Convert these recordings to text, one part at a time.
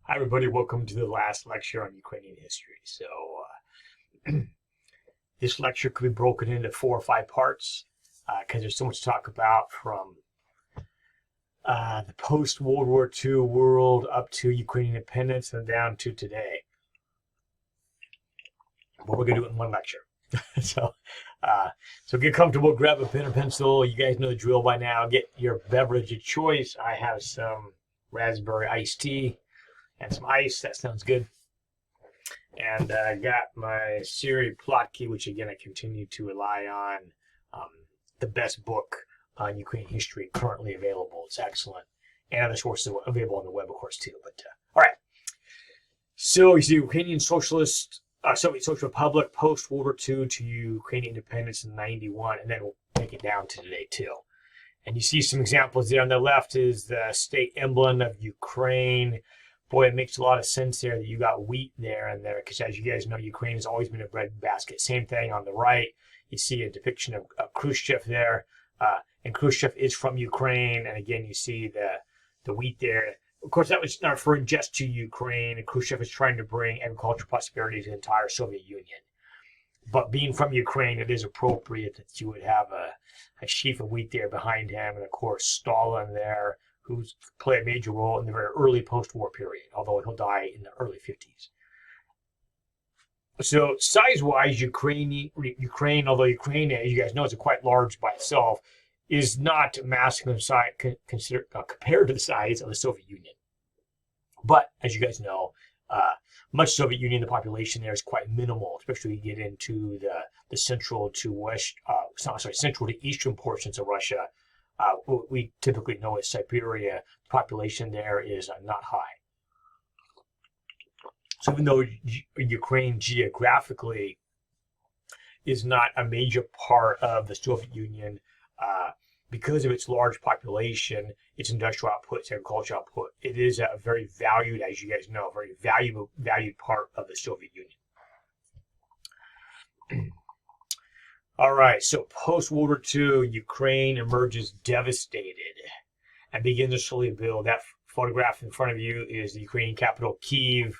Hi, everybody. Welcome to the last lecture on Ukrainian history. This lecture could be broken into 4 or 5 parts because there's so much to talk about from the post-World War II world up to Ukrainian independence and down to today. But we're going to do it in one lecture. so, so get comfortable, grab a pen or pencil. You guys know the drill by now. Get your beverage of choice. I have some raspberry iced tea and some ice. That sounds good. And I got my Siri Plotki, which again I continue to rely on. The best book on Ukrainian history currently available. It's excellent. And other sources available on the web, of course, too. But all right. So you see, Ukrainian Soviet Social Republic post World War II to Ukrainian independence in '91, and then we'll take it down to today too. And you see some examples there. On the left is the state emblem of Ukraine. Boy, it makes a lot of sense there that you got wheat there and there, because as you guys know, Ukraine has always been a breadbasket. Same thing on the right. You see a depiction of Khrushchev there, and Khrushchev is from Ukraine. And again, you see the wheat there. Of course, that was not referring just to Ukraine. And Khrushchev is trying to bring agricultural prosperity to the entire Soviet Union. But being from Ukraine, it is appropriate that you would have a sheaf of wheat there behind him, and of course Stalin there, who's played a major role in the very early post-war period, although he'll die in the early 50s. So size-wise, Ukraine, although Ukraine, as you guys know, is quite large by itself, is not massive in size compared to the size of the Soviet Union. But as you guys know, much Soviet Union, the population there is quite minimal, especially when you get into the central to central to eastern portions of Russia. What we typically know as Siberia, the population there is not high. So even though Ukraine geographically is not a major part of the Soviet Union, because of its large population, its industrial output, its agricultural output, it is a very valued, as you guys know, very valued part of the Soviet Union. All right, so post-World War II, Ukraine emerges devastated and begins to slowly build. That photograph in front of you is the Ukrainian capital, Kyiv.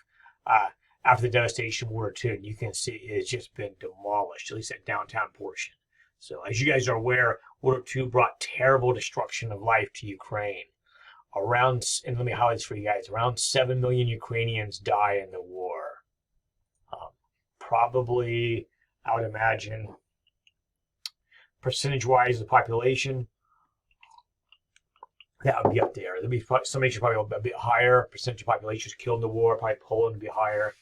After the devastation of World War II, you can see it's just been demolished, at least that downtown portion. So as you guys are aware, World War II brought terrible destruction of life to Ukraine. And let me highlight this for you guys, around 7 million Ukrainians die in the war. Probably, I would imagine, percentage-wise, the population, that would be up there. There'd be some nations probably a bit higher. Percentage of population is killed in the war. Probably Poland would be higher.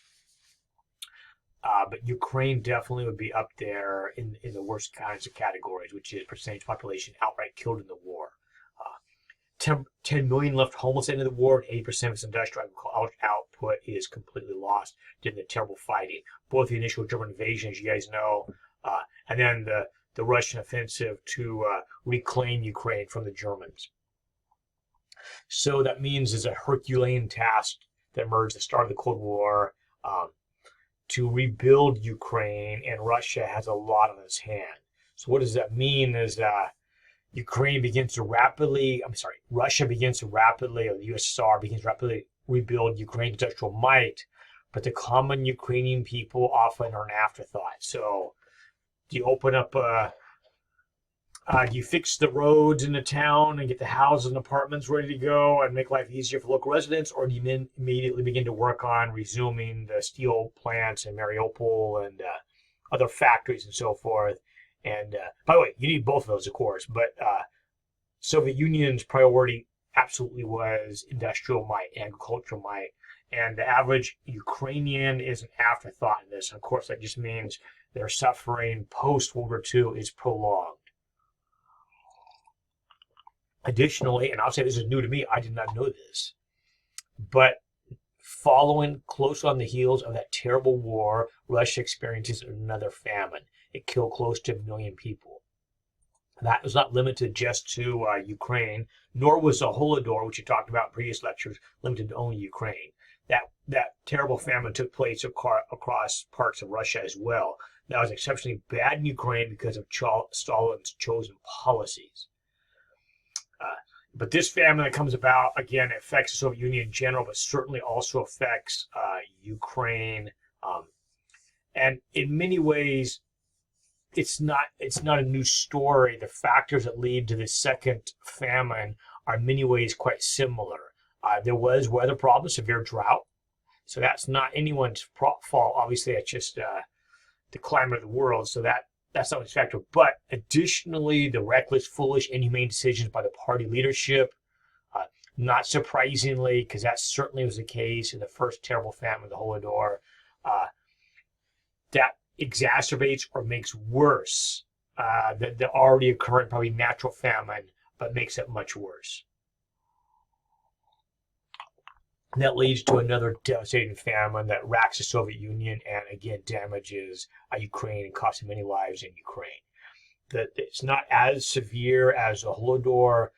But Ukraine definitely would be up there in the worst kinds of categories, which is percentage of population outright killed in the war. 10 million left homeless at the end of the war, and 80% of its industrial output is completely lost during the terrible fighting. Both the initial German invasion, as you guys know, and then the Russian offensive to reclaim Ukraine from the Germans. So that means there's a Herculean task that emerged at the start of the Cold War to rebuild Ukraine, and Russia has a lot on its hand. So what does that mean is Russia begins to rapidly, or the USSR begins to rapidly rebuild Ukraine's industrial might, but the common Ukrainian people often are an afterthought. So do you open up do you fix the roads in the town and get the houses and apartments ready to go and make life easier for local residents, or do you then immediately begin to work on resuming the steel plants in Mariupol and other factories and so forth? And by the way, you need both of those, of course, but Soviet Union's priority absolutely was industrial might, agricultural might, and the average Ukrainian is an afterthought in this. And of course, that just means their suffering post-World War II is prolonged. Additionally, and I'll say this is new to me, I did not know this, but following close on the heels of that terrible war, Russia experiences another famine. It killed close to 1 million people. That was not limited just to Ukraine, nor was the Holodomor, which you talked about in previous lectures, limited to only Ukraine. That terrible famine took place across parts of Russia as well. That was exceptionally bad in Ukraine because of Stalin's chosen policies. But this famine that comes about, again, affects the Soviet Union in general, but certainly also affects Ukraine. And in many ways, it's not a new story. The factors that lead to the second famine are in many ways quite similar. There was weather problems, severe drought. So that's not anyone's fault. Obviously, it's just the climate of the world. So that's not a factor. But additionally, the reckless, foolish, inhumane decisions by the party leadership, not surprisingly, because that certainly was the case in the first terrible famine of the Holodomor, that exacerbates or makes worse the already occurring, probably natural famine, but makes it much worse. And that leads to another devastating famine that racks the Soviet Union and again damages Ukraine and costing many lives in Ukraine. It's not as severe as the Holodomor,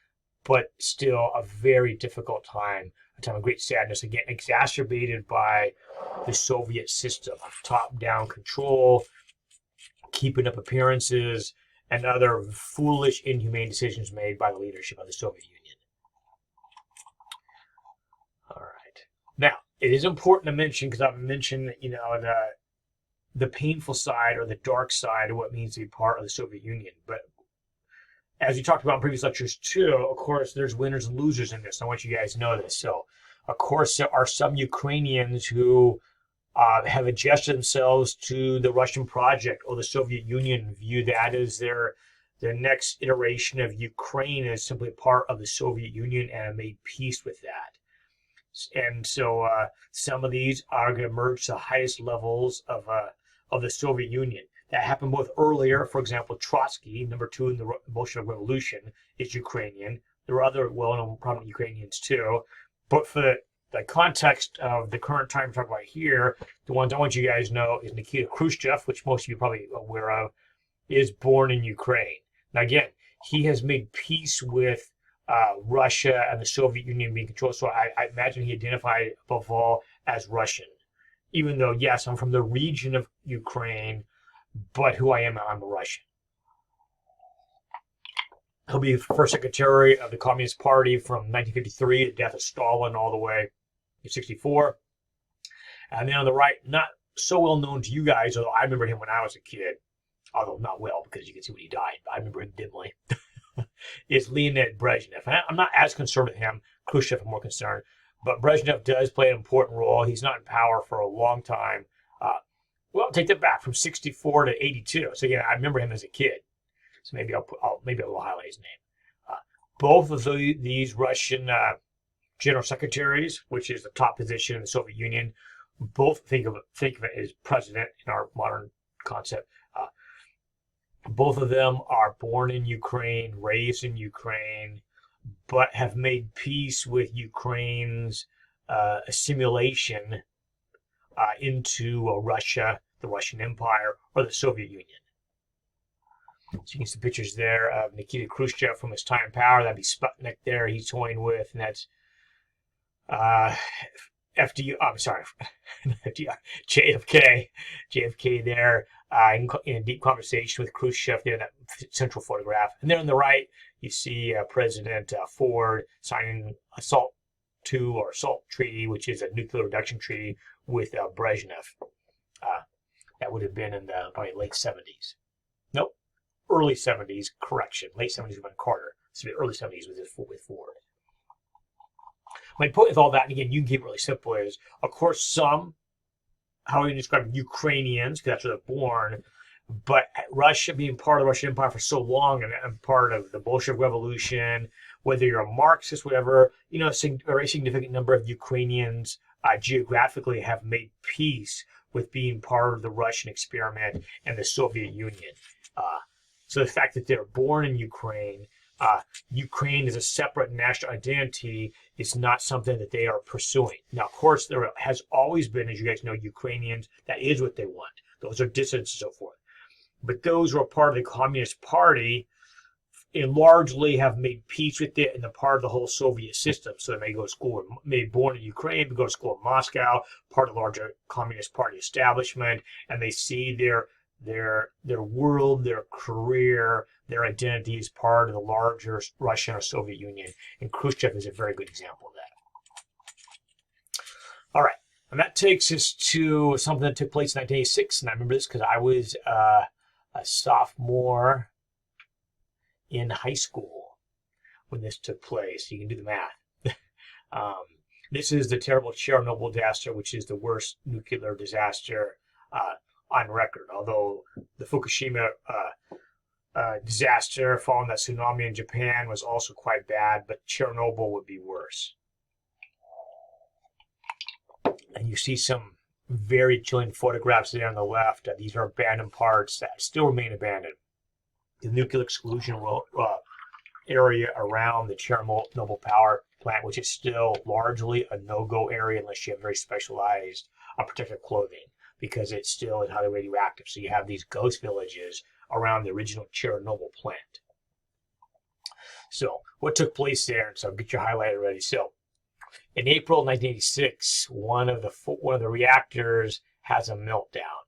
but still a very difficult time, a time of great sadness, again exacerbated by the Soviet system of top-down control, keeping up appearances, and other foolish, inhumane decisions made by the leadership of the Soviet Union. All right. Now, it is important to mention, because I've mentioned, the painful side or the dark side of what it means to be part of the Soviet Union. But as we talked about in previous lectures too, of course, there's winners and losers in this. I want you guys to know this. So, of course, there are some Ukrainians who have adjusted themselves to the Russian project or the Soviet Union, view that as their next iteration of Ukraine as simply part of the Soviet Union and have made peace with that. And so some of these are going to merge to the highest levels of the Soviet Union. That happened both earlier. For example, Trotsky, number 2 in the Bolshevik Revolution, is Ukrainian. There are other well-known prominent Ukrainians too. But for the context of the current time we're talking about here, the ones I want you guys to know is Nikita Khrushchev, which most of you are probably aware of, is born in Ukraine. Now again, he has made peace with Russia and the Soviet Union being controlled. So I imagine he identified above all as Russian. Even though, yes, I'm from the region of Ukraine, but who I am, I'm a Russian. He'll be first secretary of the Communist Party from 1953 to the death of Stalin all the way to 1964. And then on the right, not so well known to you guys, although I remember him when I was a kid, although not well because you can see when he died, but I remember him dimly, is Leonid Brezhnev. And I'm not as concerned with him. Khrushchev, I'm more concerned. But Brezhnev does play an important role. He's not in power for a long time. Well, take that back, from 64 to 82. So again, I remember him as a kid. So maybe I'll highlight his name. Both of these Russian general secretaries, which is the top position in the Soviet Union, both think of it as president in our modern concept. Both of them are born in Ukraine, raised in Ukraine, but have made peace with Ukraine's assimilation into Russia, the Russian Empire, or the Soviet Union. So you can see pictures there of Nikita Khrushchev from his time in power. That'd be Sputnik there he's toying with, and that's JFK there in a deep conversation with Khrushchev there in that central photograph. And then on the right, you see President Ford signing SALT II or SALT Treaty, which is a nuclear reduction treaty with Brezhnev. That would have been in the probably late 70s. Nope, early 70s, correction. Late 70s would have been Carter. So the early 70s with Ford. My point with all that, and again, you can keep it really simple, is, of course, some, how are you describe Ukrainians, because that's where they're born, but Russia being part of the Russian Empire for so long and part of the Bolshevik Revolution, whether you're a Marxist, whatever, a very significant number of Ukrainians geographically have made peace with being part of the Russian experiment and the Soviet Union. So the fact that they're born in Ukraine, Ukraine as a separate national identity is not something that they are pursuing. Now, of course, there has always been, as you guys know, Ukrainians, that is what they want. Those are dissidents and so forth. But those who are part of the Communist Party largely have made peace with it and they're part of the whole Soviet system. So they may go to school, may be born in Ukraine, but go to school in Moscow, part of the larger Communist Party establishment, and they see their their world, their career, their identity is part of the larger Russian or Soviet Union. And Khrushchev is a very good example of that. All right. And that takes us to something that took place in 1986. And I remember this because I was a sophomore in high school when this took place. You can do the math. This is the terrible Chernobyl disaster, which is the worst nuclear disaster on record. Although the Fukushima disaster following that tsunami in Japan was also quite bad, but Chernobyl would be worse. And you see some very chilling photographs there on the left. These are abandoned parts that still remain abandoned. The nuclear exclusion area around the Chernobyl power plant, which is still largely a no-go area unless you have very specialized protective clothing, because it still is highly radioactive. So you have these ghost villages around the original Chernobyl plant. So what took place there? So get your highlighter ready. So in April 1986, one of the reactors has a meltdown.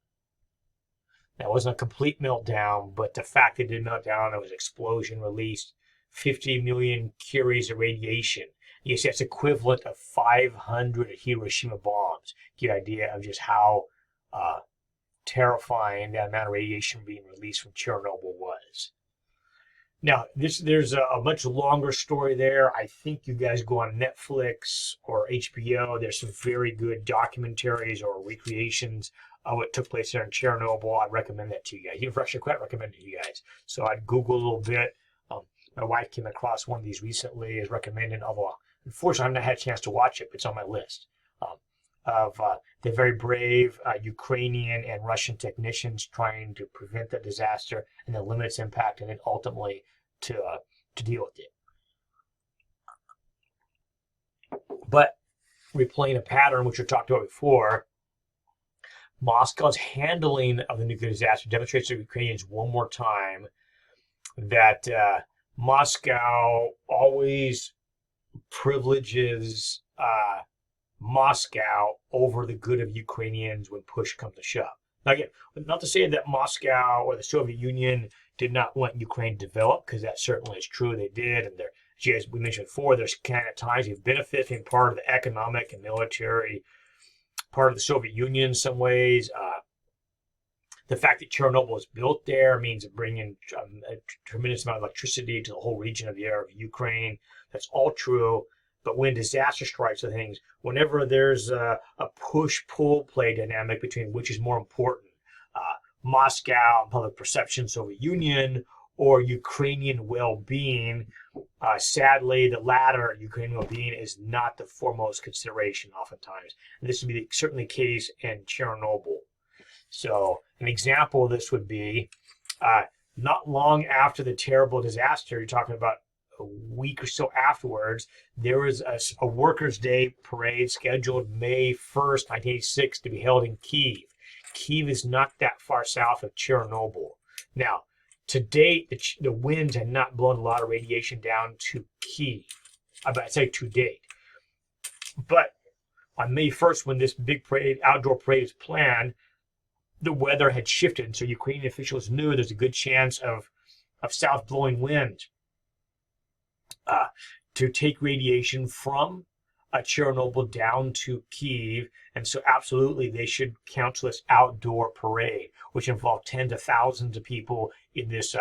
That wasn't a complete meltdown, but the fact that it did melt down, there was an explosion released 50 million curies of radiation. You see, that's equivalent of 500 Hiroshima bombs. Get an idea of just how terrifying that amount of radiation being released from Chernobyl was. Now, there's a much longer story there. I think you guys go on Netflix or HBO. There's some very good documentaries or recreations of what took place there in Chernobyl. I recommend that to you guys. Even actually quite recommend it to you guys. So I'd Google a little bit. My wife came across one of these recently, is recommended, although unfortunately I've not had a chance to watch it, but it's on my list, of the very brave Ukrainian and Russian technicians trying to prevent the disaster and then limit its impact, and then ultimately to deal with it. But replaying a pattern which we talked about before, Moscow's handling of the nuclear disaster demonstrates to the Ukrainians one more time that Moscow always privileges Moscow over the good of Ukrainians when push comes to shove. Now, again, not to say that Moscow or the Soviet Union did not want Ukraine to develop, because that certainly is true. They did, and as we mentioned before, there's kind of times they've benefited from part of the economic and military part of the Soviet Union in some ways. The fact that Chernobyl was built there means it bringing a tremendous amount of electricity to the whole region of the area of Ukraine. That's all true. But when disaster strikes the things, whenever there's a push-pull play dynamic between which is more important, Moscow and public perception, Soviet Union, or Ukrainian well-being, sadly, the latter, Ukrainian well-being, is not the foremost consideration oftentimes. And this would be certainly the case in Chernobyl. So an example of this would be not long after the terrible disaster, you're talking about a week or so afterwards, there was a Workers' Day parade scheduled May 1st, 1986, to be held in Kyiv. Kyiv is not that far south of Chernobyl. Now, to date, the winds had not blown a lot of radiation down to Kyiv. I'd say to date. But on May 1st, when this big parade, outdoor parade is planned, the weather had shifted. And so Ukrainian officials knew there's a good chance of south-blowing winds to take radiation from Chernobyl down to Kyiv. And so absolutely they should cancel this outdoor parade, which involved tens of thousands of people in this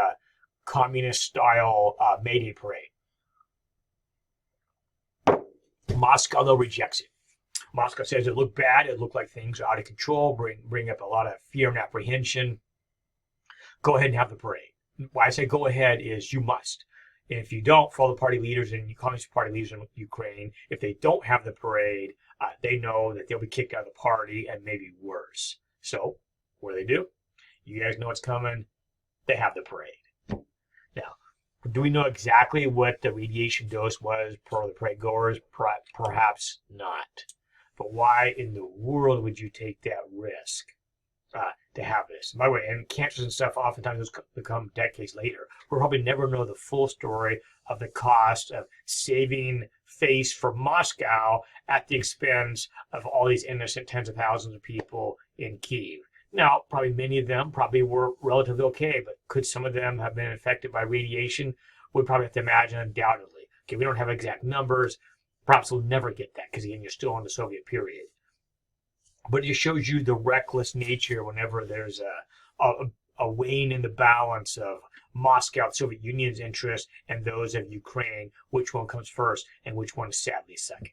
communist-style May Day parade. Moscow, though, rejects it. Moscow says it looked bad. It looked like things are out of control, bring up a lot of fear and apprehension. Go ahead and have the parade. Why I say go ahead is you must. And if you don't, for all the party leaders and Communist Party leaders in Ukraine, if they don't have the parade, they know that they'll be kicked out of the party and maybe worse. So what do? You guys know what's coming. They have the parade. Now, do we know exactly what the radiation dose was per the parade goers? Perhaps not. But why in the world would you take that risk to have this? And by the way, and cancers and stuff oftentimes become decades later. We'll probably never know the full story of the cost of saving face for Moscow at the expense of all these innocent tens of thousands of people in Kyiv. Now, probably many of them probably were relatively okay, but could some of them have been affected by radiation? We probably have to imagine undoubtedly. Okay, we don't have exact numbers. Perhaps we'll never get that because, again, you're still in the Soviet period. But it just shows you the reckless nature whenever there's a wane in the balance of Moscow, Soviet Union's interest, and those of Ukraine, which one comes first and which one is sadly second.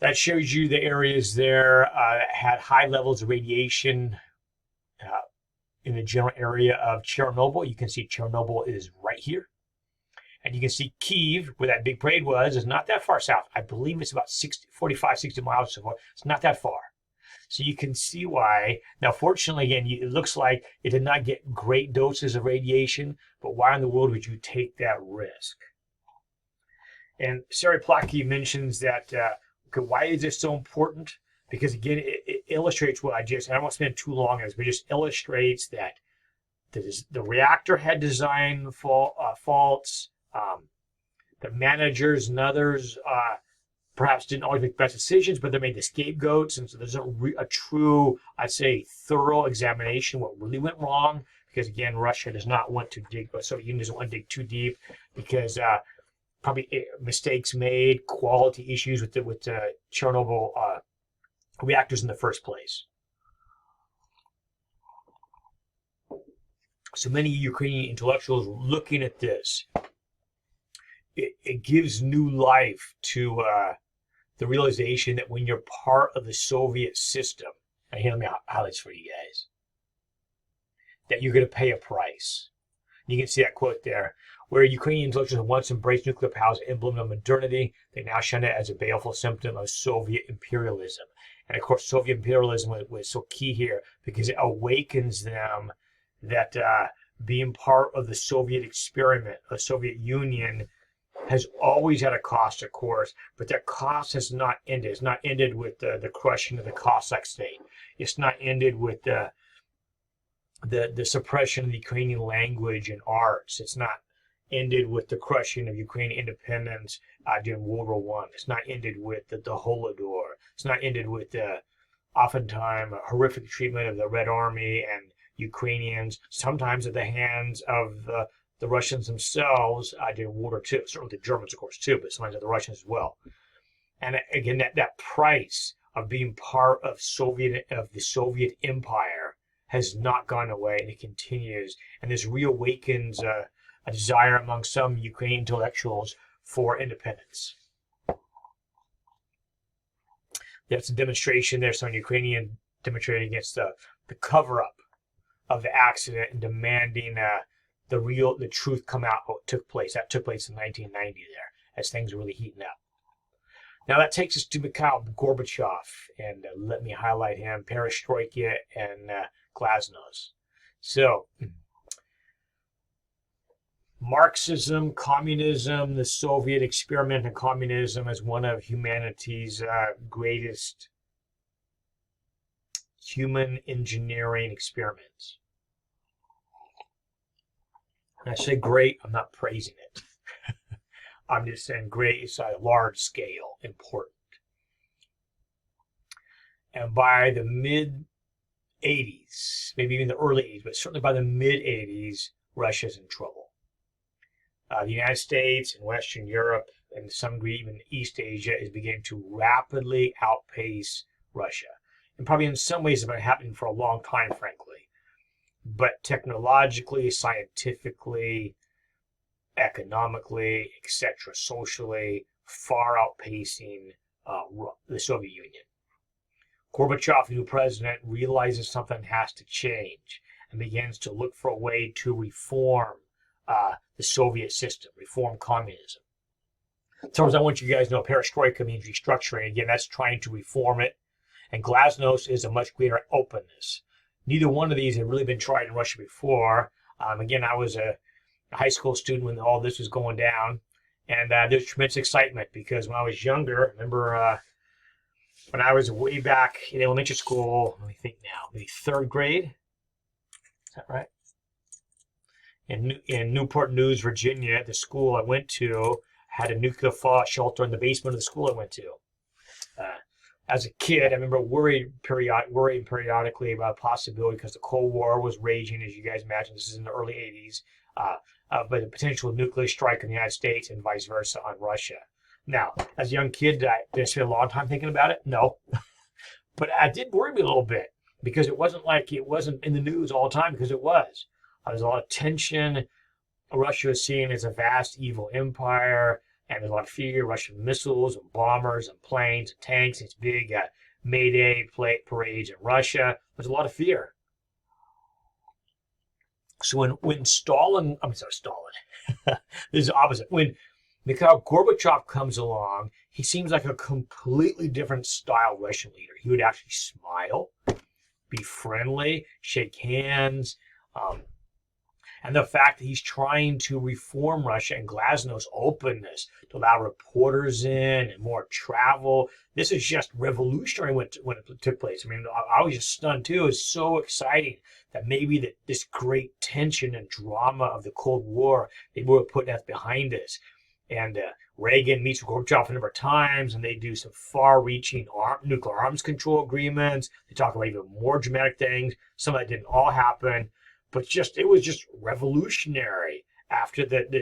That shows you the areas there that had high levels of radiation in the general area of Chernobyl. You can see Chernobyl is right here. And you can see Kyiv, where that big parade was, is not that far south. I believe it's about 45, 60 miles so far. It's not that far. So you can see why. Now, fortunately, again, it looks like it did not get great doses of radiation, but why in the world would you take that risk? And Sergei Plokhy mentions that, okay, why is this so important? Because, again, it illustrates what I don't want to spend too long on this, but it just illustrates that the reactor had design faults. The managers and others perhaps didn't always make the best decisions, but they made the scapegoats. And so there's a true, I'd say, thorough examination of what really went wrong. Because, again, Russia does not want to dig, or Soviet Union doesn't want to dig too deep because probably mistakes made, quality issues with the Chernobyl reactors in the first place. So many Ukrainian intellectuals looking at this, it gives new life to the realization that when you're part of the Soviet system, and here let me highlight this for you guys, that you're going to pay a price. You can see that quote there, where Ukrainian intellectuals once embraced nuclear power as an emblem of modernity, they now shun it as a baleful symptom of Soviet imperialism. And of course, Soviet imperialism was so key here because it awakens them that being part of the Soviet experiment, the Soviet Union, has always had a cost, of course, but that cost has not ended. It's not ended with the crushing of the Cossack state. It's not ended with the suppression of the Ukrainian language and arts. It's not ended with the crushing of Ukrainian independence during World War I. It's not ended with the Holodomor. It's not ended with the oftentimes horrific treatment of the Red Army and Ukrainians, sometimes at the hands of the Russians themselves during World War II. Certainly the Germans, of course, too, but sometimes the Russians as well. And again, that price of being part of the Soviet Empire has not gone away, and it continues. And this reawakens a desire among some Ukrainian intellectuals for independence. That's a demonstration there, some Ukrainian demonstrating against the cover-up of the accident and demanding the truth come out what took place. That took place in 1990 there, as things were really heating up. Now that takes us to Mikhail Gorbachev, and let me highlight him, Perestroika and Glasnost. So, Marxism, communism, the Soviet experiment in communism is one of humanity's greatest human engineering experiments. And I say great, I'm not praising it. I'm just saying great is a large scale, important. And by the mid-'80s, maybe even the early 80s, but certainly by the mid-'80s, Russia's in trouble. The United States and Western Europe, and to some degree even East Asia, is beginning to rapidly outpace Russia. And probably in some ways it's been happening for a long time, frankly. But technologically, scientifically, economically, etc., socially, far outpacing the Soviet Union. Gorbachev, the new president, realizes something has to change and begins to look for a way to reform the Soviet system, reform communism. In terms, I want you guys to know, perestroika means restructuring. Again, that's trying to reform it. And glasnost is a much greater openness. Neither one of these had really been tried in Russia before. Again, I was a high school student when all this was going down. And there's tremendous excitement because when I was younger, I remember when I was way back in elementary school, let me think now, maybe third grade. Is that right? In Newport News, Virginia, the school I went to had a nuclear fallout shelter in the basement of the school I went to. as a kid, I remember worrying periodically about the possibility, because the Cold War was raging, as you guys imagine. This is in the early 80s, but a potential nuclear strike in the United States and vice versa on Russia. Now, as a young kid, did I spend a long time thinking about it? No. But it did worry me a little bit, because it wasn't like it wasn't in the news all the time, because it was. There's a lot of tension. Russia is seen as a vast evil empire, and there's a lot of fear. Russian missiles and bombers and planes and tanks. It's big May Day parades in Russia. There's a lot of fear. So when Stalin, I'm sorry, Stalin. This is the opposite. When Mikhail Gorbachev comes along, he seems like a completely different style Russian leader. He would actually smile, be friendly, shake hands. And the fact that he's trying to reform Russia and Glasnost's openness to allow reporters in and more travel. This is just revolutionary when it took place. I mean, I was just stunned too. It's so exciting that maybe this great tension and drama of the Cold War, they were putting that behind us. And Reagan meets with Gorbachev a number of times, and they do some far-reaching nuclear arms control agreements. They talk about even more dramatic things. Some of that didn't all happen. But it was just revolutionary after the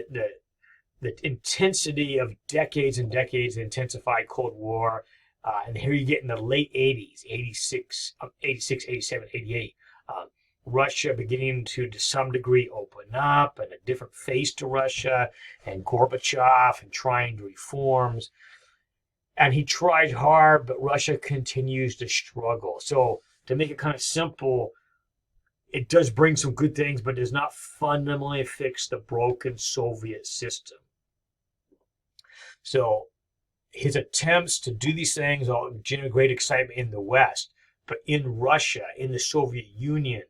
intensity of decades and decades of intensified Cold War. And here you get in the late 80s, 86, 87, 88, Russia beginning to some degree open up, and a different face to Russia, and Gorbachev and trying reforms. And he tried hard, but Russia continues to struggle. So to make it kind of simple, it does bring some good things, but does not fundamentally fix the broken Soviet system. So his attempts to do these things all generate great excitement in the West, but in Russia, in the Soviet Union,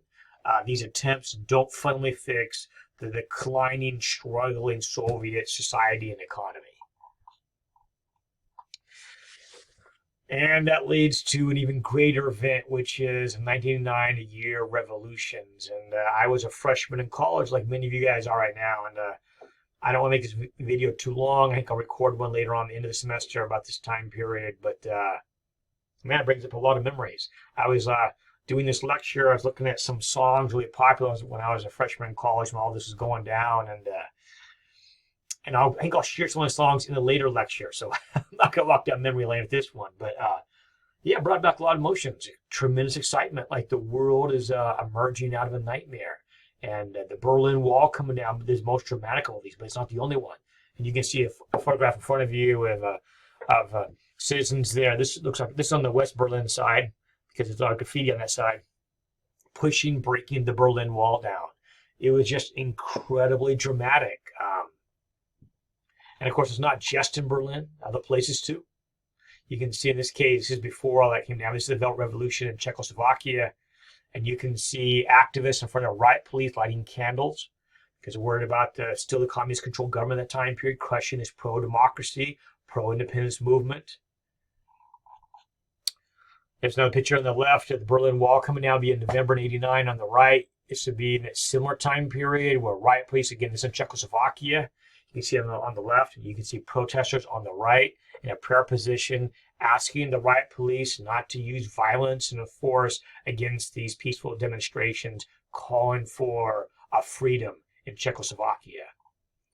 these attempts don't fundamentally fix the declining, struggling Soviet society and economy. And that leads to an even greater event, which is 1989, a year of revolutions. And I was a freshman in college, like many of you guys are right now. And I don't want to make this video too long. I think I'll record one later on at the end of the semester about this time period. But man, it brings up a lot of memories. I was doing this lecture. I was looking at some songs really popular when I was a freshman in college when all this was going down. And I think I'll share some of the songs in a later lecture. So I'm not going to walk down memory lane with this one. But yeah, brought back a lot of emotions, tremendous excitement, like the world is emerging out of a nightmare. And the Berlin Wall coming down is the most dramatic of all these, but it's not the only one. And you can see a photograph in front of you of citizens there. This looks like this is on the West Berlin side, because there's a lot of graffiti on that side, breaking the Berlin Wall down. It was just incredibly dramatic. And of course, it's not just in Berlin, other places too. You can see in this case, this is before all that came down. This is the Velvet Revolution in Czechoslovakia. And you can see activists in front of riot police lighting candles, because they're worried about still the communist controlled government at that time period, crushing this pro-democracy, pro-independence movement. There's another picture on the left of the Berlin Wall coming down, be in November of '89 on the right. This would be in a similar time period where riot police, again, this is in Czechoslovakia. You can see on the left, you can see protesters on the right in a prayer position, asking the riot police not to use violence and force against these peaceful demonstrations, calling for a freedom in Czechoslovakia.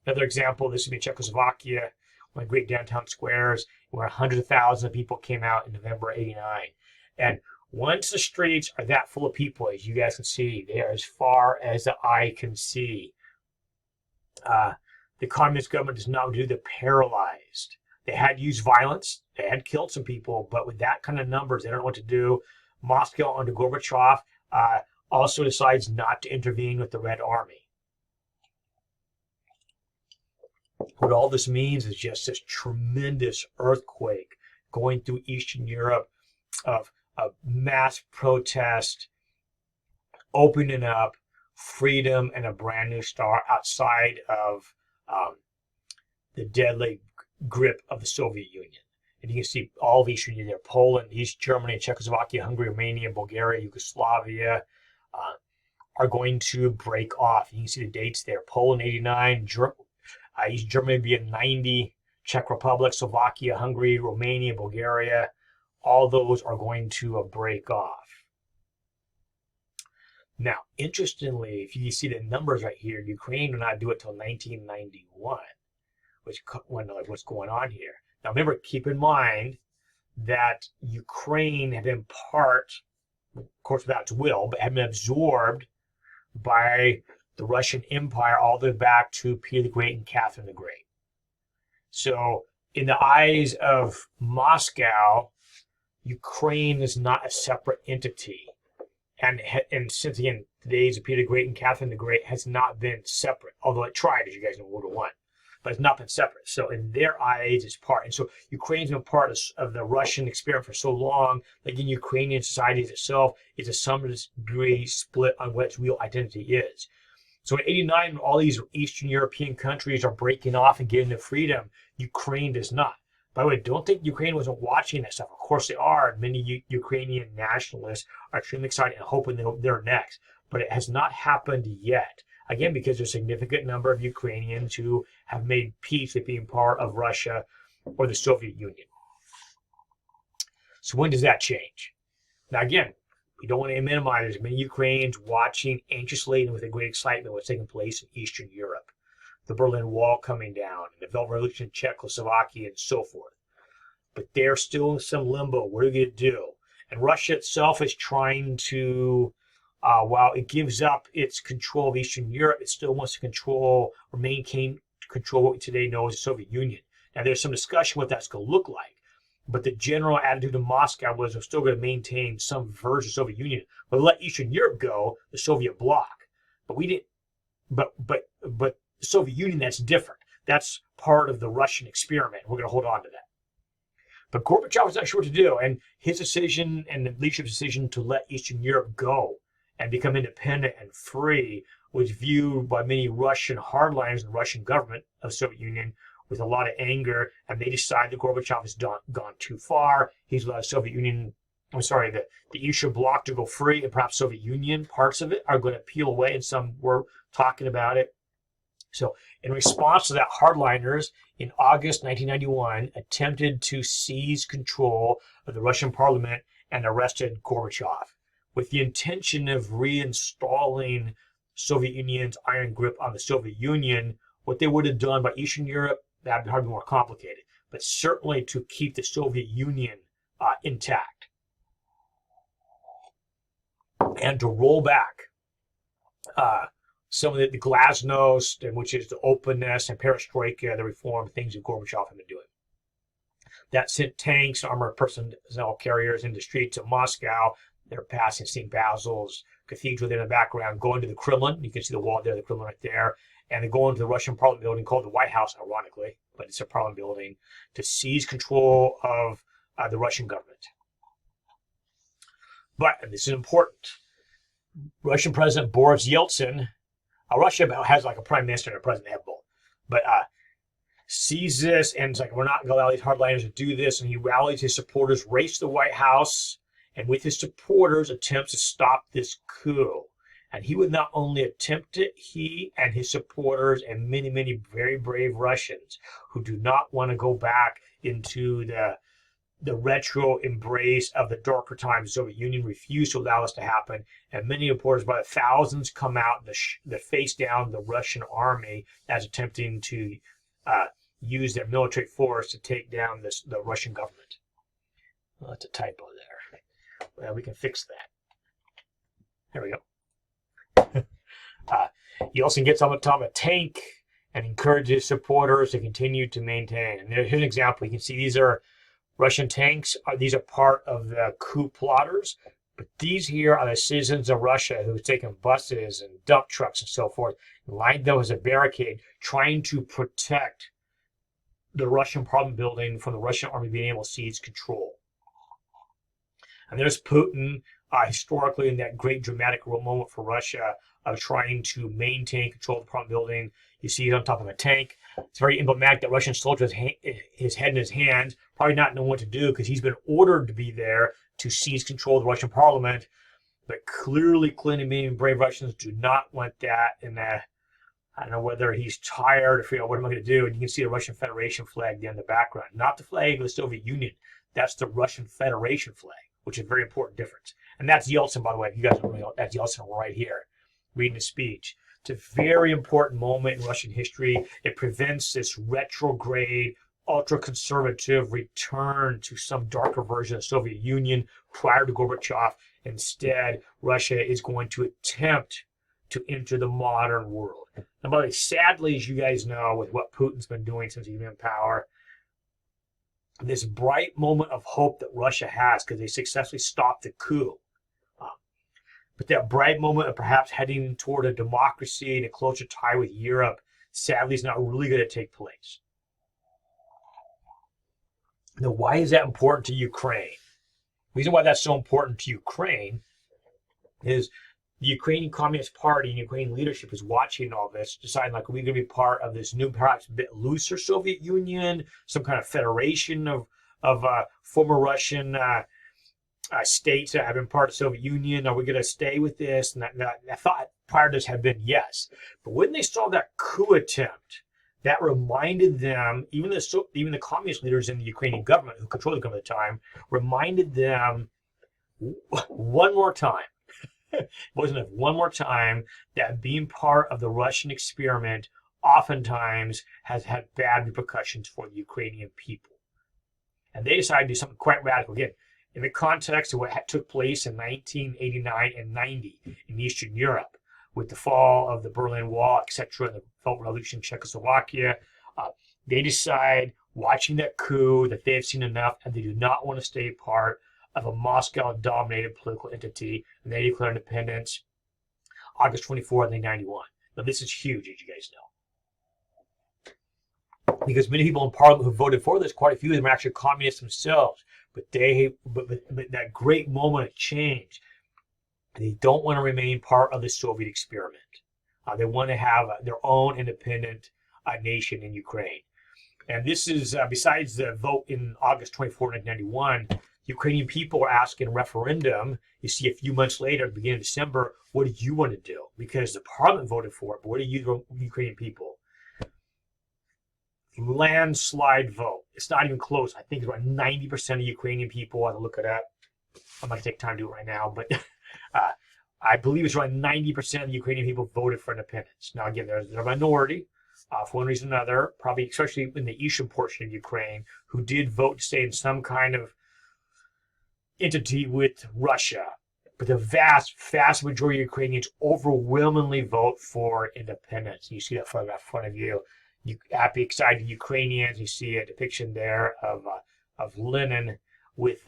Another example, this would be Czechoslovakia, one of the great downtown squares, where hundreds of thousands of people came out in November '89. And once the streets are that full of people, as you guys can see, they are as far as the eye can see. The communist government does not do the paralyzed. They had used violence. They had killed some people, but with that kind of numbers, they don't know what to do. Moscow under Gorbachev also decides not to intervene with the Red Army. What all this means is just this tremendous earthquake going through Eastern Europe of mass protest, opening up, freedom, and a brand new start outside of the deadly grip of the Soviet Union. And you can see all of Eastern Europe there, Poland, East Germany, Czechoslovakia, Hungary, Romania, Bulgaria, Yugoslavia, are going to break off. You can see the dates there. Poland, 89, East Germany being 90, Czech Republic, Slovakia, Hungary, Romania, Bulgaria, all those are going to break off. Now, interestingly, if you see the numbers right here, Ukraine did not do it till 1991, which when like what's going on here. Now, remember, keep in mind that Ukraine had been part, of course, without its will, but had been absorbed by the Russian Empire all the way back to Peter the Great and Catherine the Great. So, in the eyes of Moscow, Ukraine is not a separate entity. And since again, the days of Peter the Great and Catherine the Great has not been separate, although it tried, as you guys know, World War I, but it's not been separate. So in their eyes, it's part. And so Ukraine's been part of the Russian experiment for so long that in Ukrainian society itself is to some degree split on what its real identity is. So in '89, when all these Eastern European countries are breaking off and getting their freedom, Ukraine does not. By the way, don't think Ukraine wasn't watching that stuff. Of course they are. Many Ukrainian nationalists are extremely excited and hoping they're next. But it has not happened yet. Again, because there's a significant number of Ukrainians who have made peace with being part of Russia or the Soviet Union. So when does that change? Now again, we don't want to minimize. There's many Ukrainians watching anxiously and with a great excitement what's taking place in Eastern Europe. The Berlin Wall coming down, and the Velvet Revolution in Czechoslovakia, and so forth. But they're still in some limbo. What are we going to do? And Russia itself is trying to, while it gives up its control of Eastern Europe, it still wants to control or maintain control what we today know as the Soviet Union. Now, there's some discussion what that's going to look like. But the general attitude of Moscow was we're still going to maintain some version of the Soviet Union. But let Eastern Europe go, the Soviet bloc. But we didn't. But the Soviet Union, that's different. That's part of the Russian experiment. We're going to hold on to that. But Gorbachev was not sure what to do, and his decision and the leadership's decision to let Eastern Europe go and become independent and free was viewed by many Russian hardliners in the Russian government of the Soviet Union with a lot of anger, and they decided that Gorbachev has gone too far. He's allowed the Soviet Union, the Eastern Bloc to go free, and perhaps Soviet Union, parts of it, are going to peel away, and some were talking about it. So in response to that, hardliners in August 1991 attempted to seize control of the Russian parliament and arrested Gorbachev with the intention of reinstalling Soviet Union's iron grip on the Soviet Union. What they would have done by Eastern Europe, that would be hardly more complicated, but certainly to keep the Soviet Union intact and to roll back some of the glasnost, which is the openness, and perestroika, the reform things that Gorbachev had been doing. That sent tanks, armored personnel carriers into the streets of Moscow. They're passing St. Basil's Cathedral there in the background, going to the Kremlin. You can see the wall there, the Kremlin right there. And they're going to the Russian Parliament building called the White House, ironically, but it's a Parliament building, to seize control of the Russian government. But, and this is important, Russian President Boris Yeltsin, Russia has like a prime minister and a president, they have both, but sees this and it's like, we're not going to allow these hardliners to do this. And he rallies his supporters, race to the White House, and with his supporters attempts to stop this coup. And he would not only attempt it, he and his supporters and many, many very brave Russians who do not want to go back into the retro embrace of the darker times. The Soviet Union refused to allow this to happen. And many reporters, by the thousands, come out that face down the Russian army as attempting to use their military force to take down the Russian government. Well, that's a typo there. Well, we can fix that. There we go. Yeltsin gets on the top of a tank and encourages supporters to continue to maintain. And here's an example. You can see these are Russian tanks. These are part of the coup plotters. But these here are the citizens of Russia who've taken buses and dump trucks and so forth, and lined them as a barricade, trying to protect the Russian Parliament building from the Russian army being able to seize control. And there's Putin, historically in that great dramatic moment for Russia of trying to maintain control of the Parliament building. You see it on top of a tank. It's very emblematic that Russian soldier has his head in his hands, probably not knowing what to do because he's been ordered to be there to seize control of the Russian Parliament. But clearly, many brave Russians do not want that. And I don't know whether he's tired or figure out what am I going to do. And you can see the Russian Federation flag there in the background, not the flag of the Soviet Union. That's the Russian Federation flag, which is a very important difference. And that's Yeltsin, by the way. If you guys don't know, that's Yeltsin right here, reading the speech. It's a very important moment in Russian history. It prevents this retrograde, ultra-conservative return to some darker version of the Soviet Union prior to Gorbachev. Instead, Russia is going to attempt to enter the modern world. And by the way, sadly, as you guys know, with what Putin's been doing since he's been in power, this bright moment of hope that Russia has because they successfully stopped the coup. But that bright moment of perhaps heading toward a democracy and a closer tie with Europe, sadly, is not really going to take place. Now, why is that important to Ukraine? The reason why that's so important to Ukraine is the Ukrainian Communist Party and Ukrainian leadership is watching all this, deciding like, are we going to be part of this new, perhaps a bit looser Soviet Union, some kind of federation of former Russian states that have been part of the Soviet Union? Are we going to stay with this? And I thought prior to this had been yes. But when they saw that coup attempt, that reminded them, even the communist leaders in the Ukrainian government, who controlled the government at the time, reminded them one more time, it wasn't enough, one more time, that being part of the Russian experiment oftentimes has had bad repercussions for the Ukrainian people. And they decided to do something quite radical. Again, in the context of what took place in 1989 and 90 in Eastern Europe, with the fall of the Berlin Wall, etc., and the Felt Revolution in Czechoslovakia, they decide, watching that coup, that they have seen enough and they do not want to stay part of a Moscow-dominated political entity, and they declare independence August 24th, 1991. Now, this is huge, as you guys know. Because many people in Parliament who voted for this, quite a few of them are actually communists themselves. But that great moment of change, they don't want to remain part of the Soviet experiment. They want to have their own independent nation in Ukraine. And this is, besides the vote in August 24, 1991, Ukrainian people are asking a referendum. You see a few months later, at the beginning of December, what do you want to do? Because the parliament voted for it, but what do you, Ukrainian people? Landslide vote. It's not even close. I think it's around 90% of Ukrainian people. I'll look it up. I'm going to take time to do it right now, but I believe it's around 90% of the Ukrainian people voted for independence. Now, again, they're a minority for one reason or another, probably especially in the eastern portion of Ukraine, who did vote to stay in some kind of entity with Russia. But the vast majority of Ukrainians overwhelmingly vote for independence. You see that photograph in front of you. You happy, excited Ukrainians. You see a depiction there of Lenin with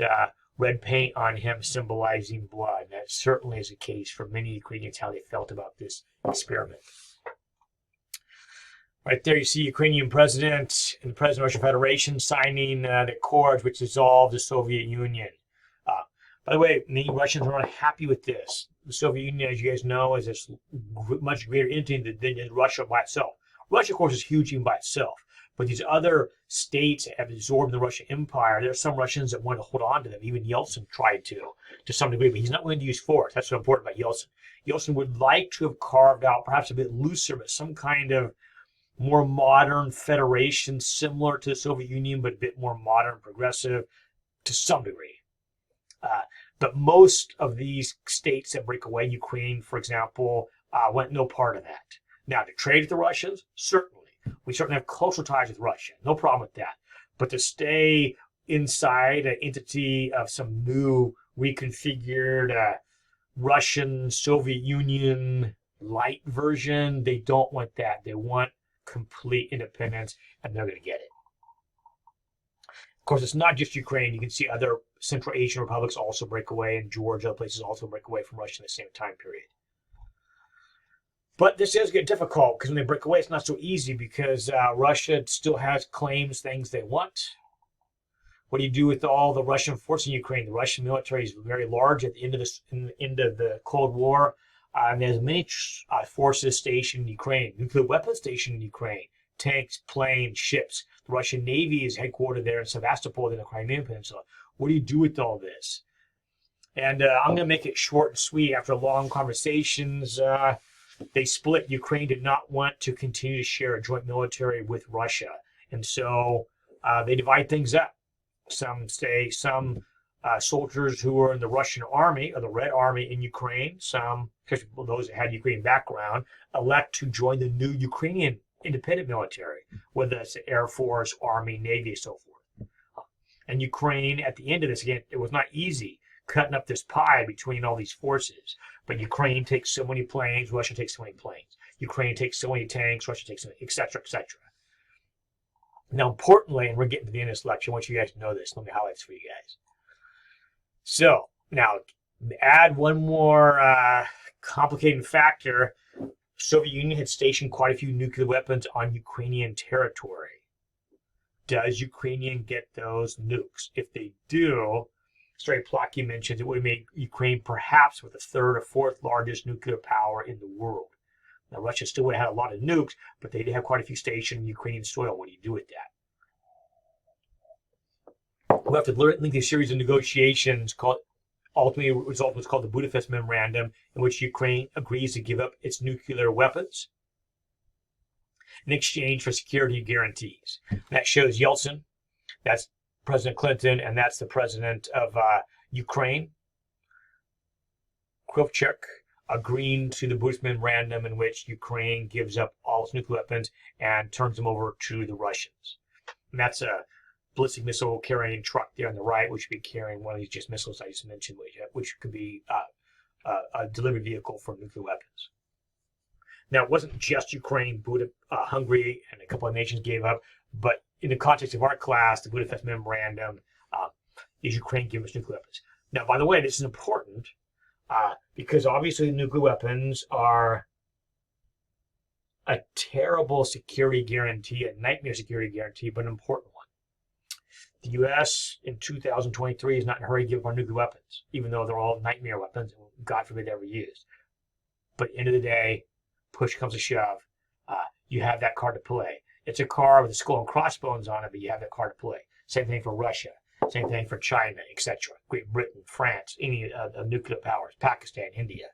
red paint on him, symbolizing blood. That certainly is the case for many Ukrainians, how they felt about this experiment. Right there, you see Ukrainian president and the president of the Russian Federation signing the accords which dissolved the Soviet Union. By the way, many Russians are not happy with this. The Soviet Union, as you guys know, is this much greater entity than Russia by itself. Russia, of course, is huge even by itself. But these other states have absorbed the Russian Empire. There are some Russians that want to hold on to them. Even Yeltsin tried to some degree, but he's not willing to use force. That's what's important about Yeltsin. Yeltsin would like to have carved out, perhaps a bit looser, but some kind of more modern federation similar to the Soviet Union, but a bit more modern, progressive to some degree. But most of these states that break away, Ukraine, for example, want no part of that. Now, to trade with the Russians, certainly. We certainly have closer ties with Russia. No problem with that. But to stay inside an entity of some new reconfigured Russian Soviet Union light version, they don't want that. They want complete independence, and they're going to get it. Of course, it's not just Ukraine. You can see other Central Asian republics also break away, and Georgia, other places also break away from Russia in the same time period. But this does get difficult because when they break away, it's not so easy because Russia still has claims, things they want. What do you do with all the Russian forces in Ukraine? The Russian military is very large at the end of the Cold War, and there's many forces stationed in Ukraine, nuclear weapons stationed in Ukraine, tanks, planes, ships. The Russian Navy is headquartered there in Sevastopol in the Crimean Peninsula. What do you do with all this? And I'm going to make it short and sweet. After long conversations, they split. Ukraine did not want to continue to share a joint military with Russia. And so they divide things up. some say some soldiers who were in the Russian army or the Red Army in Ukraine, some, especially those that had Ukrainian background, elect to join the new Ukrainian independent military, whether that's the Air Force, Army, Navy, and so forth. And Ukraine, at the end of this, again, it was not easy cutting up this pie between all these forces. But Ukraine takes so many planes, Russia takes so many planes. Ukraine takes so many tanks, Russia takes so many, et cetera, et cetera. Now, importantly, and we're getting to the end of this lecture, I want you guys to know this. Let me highlight this for you guys. So, now, add one more complicating factor. Soviet Union had stationed quite a few nuclear weapons on Ukrainian territory. Does Ukrainian get those nukes? If they do, Sergei Plotkin mentions it would make Ukraine perhaps with the third or fourth largest nuclear power in the world. Now, Russia still would have had a lot of nukes, but they did have quite a few stationed in Ukrainian soil. What do you do with that? We'll have to link a series of negotiations called ultimately result was called the Budapest Memorandum, in which Ukraine agrees to give up its nuclear weapons in exchange for security guarantees. That shows Yeltsin, that's President Clinton, and that's the president of Ukraine, Khrushchev, agreeing to the Budapest Memorandum, in which Ukraine gives up all its nuclear weapons and turns them over to the Russians. And that's a ballistic missile carrying truck there on the right, which would be carrying one of these just missiles I just mentioned, which could be a delivery vehicle for nuclear weapons. Now, it wasn't just Ukraine, Hungary, and a couple of nations gave up, but in the context of our class, the Budapest Memorandum is Ukraine giving us nuclear weapons. Now, by the way, this is important because obviously nuclear weapons are a terrible security guarantee, a nightmare security guarantee, but an important one. The U.S. in 2023 is not in a hurry to give up our nuclear weapons, even though they're all nightmare weapons, and God forbid they're ever used. But at the end of the day, push comes to shove, you have that card to play. It's a card with a skull and crossbones on it, but you have that card to play. Same thing for Russia. Same thing for China, etc. Great Britain, France, any nuclear powers, Pakistan, India,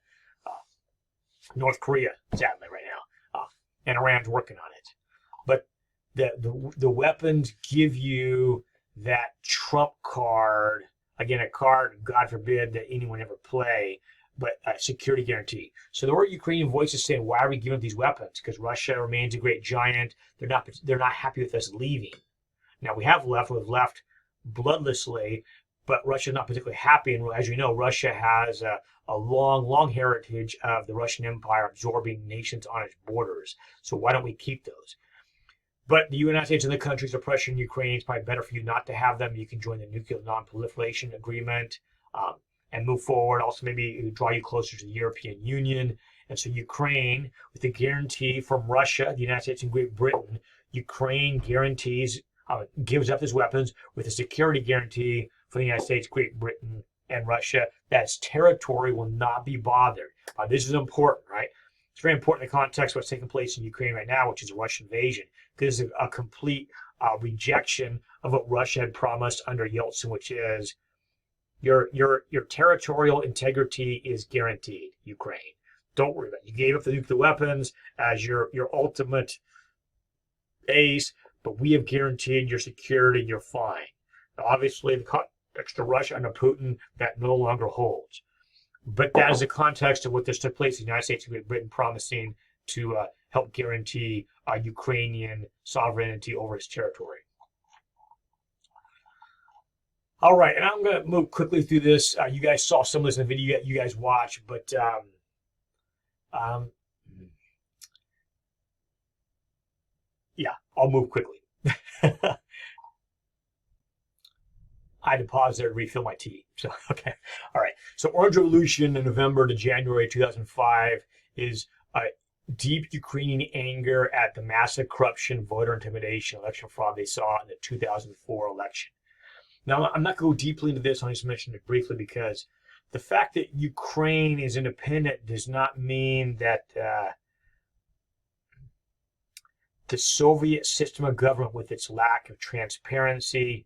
North Korea, sadly, right now. And Iran's working on it. But the weapons give you that trump card, again, a card, God forbid, that anyone ever play, but a security guarantee. So there were Ukrainian voices saying, why are we giving up these weapons? Because Russia remains a great giant. They're not happy with us leaving. Now, we've left bloodlessly, but Russia's not particularly happy. And as you know, Russia has a long heritage of the Russian Empire absorbing nations on its borders. So why don't we keep those? But the United States and the countries are pressuring Ukraine. It's probably better for you not to have them. You can join the Nuclear Non-Proliferation Agreement and move forward. Also, maybe draw you closer to the European Union. And so Ukraine, with the guarantee from Russia, the United States, and Great Britain, Ukraine guarantees, gives up its weapons with a security guarantee for the United States, Great Britain, and Russia. That its territory will not be bothered. This is important, right? It's very important in the context of what's taking place in Ukraine right now, which is a Russian invasion. This is a complete rejection of what Russia had promised under Yeltsin, which is your territorial integrity is guaranteed, Ukraine. Don't worry about it. You gave up the nuclear weapons as your ultimate ace, but we have guaranteed your security, you're fine. Now, obviously, the context of Russia under Putin, that no longer holds. But that is the context of what this took place in the United States and Great Britain promising to help guarantee Ukrainian sovereignty over its territory. All right, and I'm going to move quickly through this. You guys saw some of this in the video you guys watched, but yeah, I'll move quickly. I had to pause there to refill my tea. So, okay. All right. So Orange Revolution in November to January 2005 is deep Ukrainian anger at the massive corruption, voter intimidation, election fraud they saw in the 2004 election. Now, I'm not going to go deeply into this. I'll just mention it briefly because the fact that Ukraine is independent does not mean that the Soviet system of government, with its lack of transparency,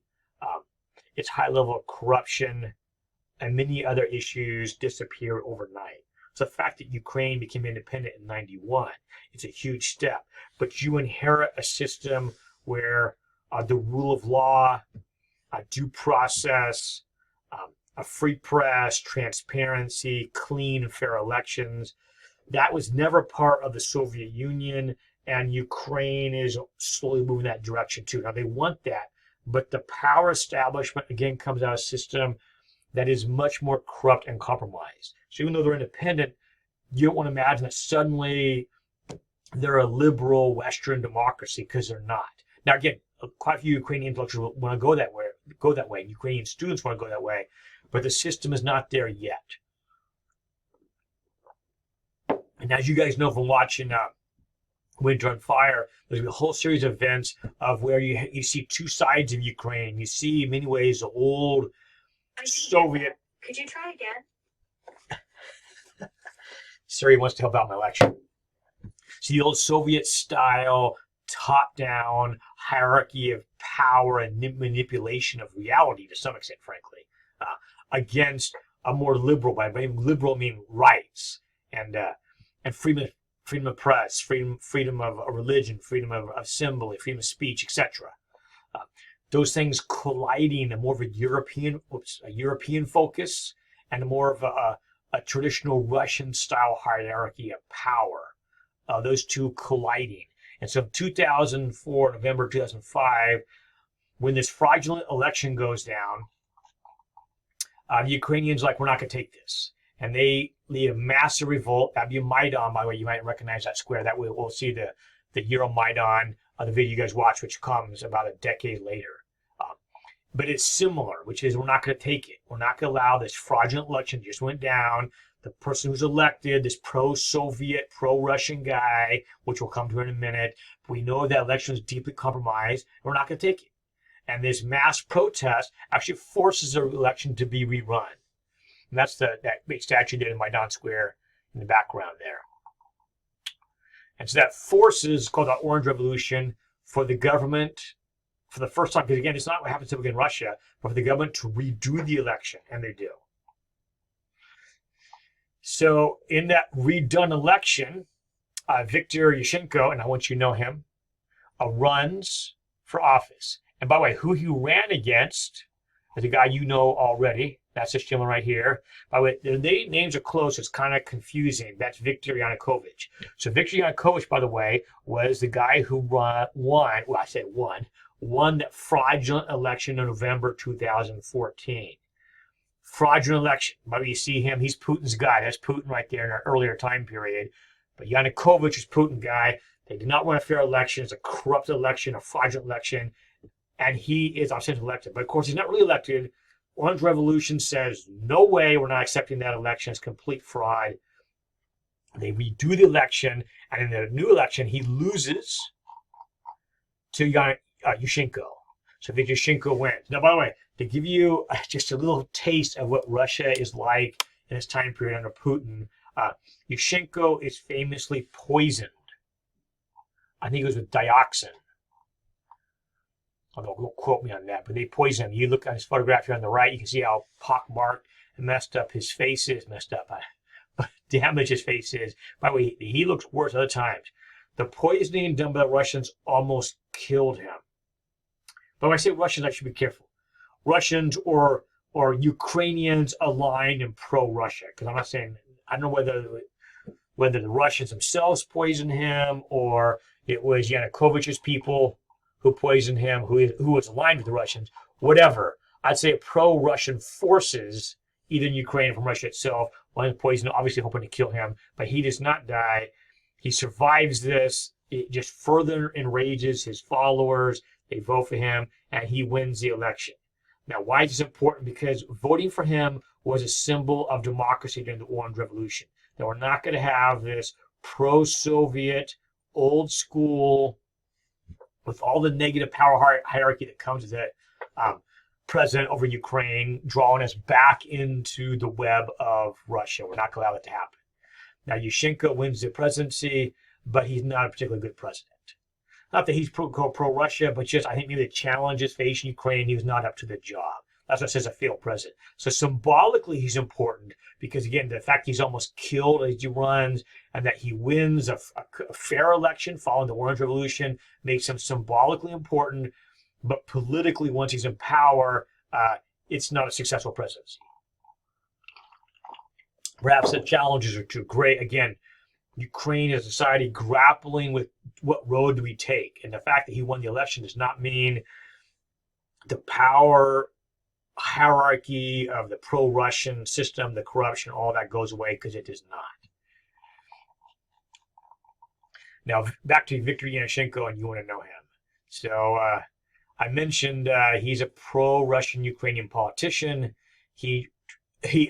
its high level of corruption, and many other issues disappear overnight. So the fact that Ukraine became independent in 91, it's a huge step. But you inherit a system where the rule of law due process, a free press, transparency, clean and fair elections. That was never part of the Soviet Union, and Ukraine is slowly moving that direction too. Now they want that, but the power establishment again comes out of a system that is much more corrupt and compromised. So even though they're independent, you don't want to imagine that suddenly they're a liberal Western democracy, because they're not. Now again, quite a few Ukrainian intellectuals want to go that way. Ukrainian students want to go that way, but the system is not there yet. And as you guys know from watching Winter on Fire, there's a whole series of events of where you see two sides of Ukraine. You see, in many ways, the old Soviet. Could you try again? Siri wants to help out my lecture. See the old Soviet-style, top-down hierarchy of power and manipulation of reality to some extent, frankly, against a more liberal. By liberal, I mean rights and freedom of press, freedom of religion, freedom of assembly, freedom of speech, etc. Those things colliding, and more of a European focus, and more of a traditional Russian-style hierarchy of power. Those two colliding. And so in 2004, November 2005, when this fraudulent election goes down, the Ukrainians are like, we're not going to take this. And they lead a massive revolt. That'd be a Maidan, by the way. You might recognize that square. That way we'll see the Euromaidan, the video you guys watch, which comes about a decade later. But it's similar, which is we're not going to take it. We're not going to allow this fraudulent election that just went down. The person who's elected, this pro-Soviet, pro-Russian guy, which we'll come to in a minute, we know that election is deeply compromised. And we're not going to take it. And this mass protest actually forces the election to be rerun. And that's that big statue there in Maidan Square in the background there. And so that forces, called the Orange Revolution, for the government, for the first time, because again, it's not what happens typically in Russia, but for the government to redo the election, and they do. So in that redone election, Viktor Yushchenko, and I want you to know him, runs for office. And by the way, who he ran against is a guy you know already. That's this gentleman right here. By the way, their names are close. It's kind of confusing. That's Viktor Yanukovych. So Viktor Yanukovych, by the way, was the guy who won that fraudulent election in November 2014. Fraudulent election. By the way, you see him. He's Putin's guy. That's Putin right there in an earlier time period. But Yanukovych is Putin's guy. They did not run a fair election. It's a corrupt election, a fraudulent election. And he is ostensibly elected. But of course, he's not really elected. Orange Revolution says, no way, we're not accepting that election. It's complete fraud. They redo the election, and in the new election, he loses to Yushchenko. So Viktor Yushchenko wins. Now, by the way, to give you just a little taste of what Russia is like in this time period under Putin, Yushchenko is famously poisoned. I think it was with dioxin. Although, don't quote me on that, but they poisoned him. You look at his photograph here on the right, you can see how pockmarked and messed up his face is. Damaged his face is. By the way, he looks worse other times. The poisoning done by the Russians almost killed him. But when I say Russians, I should be careful. Russians or Ukrainians aligned and pro-Russia. Because I'm not saying, I don't know whether the Russians themselves poisoned him or it was Yanukovych's people who poisoned him, who was aligned with the Russians, whatever. I'd say pro-Russian forces, either in Ukraine or from Russia itself, wanted to poison him, obviously hoping to kill him, but he does not die. He survives this. It just further enrages his followers. They vote for him, and he wins the election. Now, why is this important? Because voting for him was a symbol of democracy during the Orange Revolution. That we're not going to have this pro-Soviet, old school, with all the negative power hierarchy that comes with it, president over Ukraine, drawing us back into the web of Russia. We're not going to allow that to happen. Now, Yushchenko wins the presidency, but he's not a particularly good president. Not that he's pro-Russia, but just I think maybe the challenges facing Ukraine, he was not up to the job. That's what it says a failed president. So symbolically, he's important because, again, the fact he's almost killed as he runs and that he wins a fair election following the Orange Revolution makes him symbolically important. but politically, once he's in power, it's not a successful presidency. Perhaps the challenges are too great. Again, Ukraine as a society grappling with what road do we take, and the fact that he won the election does not mean the power hierarchy of the pro-Russian system, the corruption, all that goes away, because it does not. Now, back to Viktor Yanushchenko, and you want to know him. So I mentioned he's a pro-Russian Ukrainian politician. He